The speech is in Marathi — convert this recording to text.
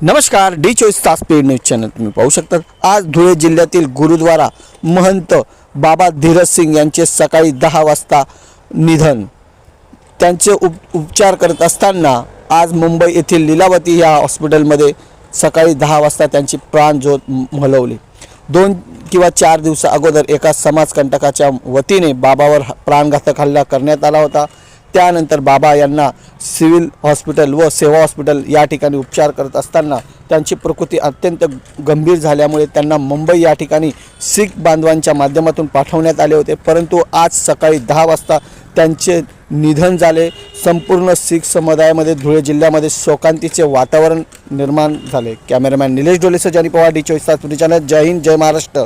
नमस्कार, डी24 स्पीड न्यूज चॅनल तुम्ही पाहू शकता। आज धुळे जिल्ह्यातील गुरुद्वारा महंत बाबा धीरज सिंग यांचे सकाळी 10 वाजता निधन। त्यांचे उपचार करत असताना आज मुंबई येथील लीलावती या हॉस्पिटलमध्ये सकाळी 10 वाजता त्यांची प्राणज्योत मालवली। 2 किंवा 4 दिवसा अगोदर एका समाजकंटकाच्या वतीने बाबावर प्राणघातक हल्ला करण्यात आला होता। त्यानंतर बाबा यांना सिव्हिल हॉस्पिटल व सेवा हॉस्पिटल या ठिकाणी उपचार करत असताना त्यांची प्रकृती अत्यंत गंभीर झाल्यामुळे त्यांना मुंबई या ठिकाणी शीख बांधवांच्या माध्यमातून पाठवण्यात आले होते, परंतु आज सकाळी 10 वाजता त्यांचे निधन झाले। संपूर्ण शीख समुदायामध्ये धुळे जिल्ह्यामध्ये शोकांतीचे वातावरण निर्माण झाले। कॅमेरामॅन निलेश डोलेसह जानी पवार, डी24 चॅनल। जय हिंद, जय महाराष्ट्र।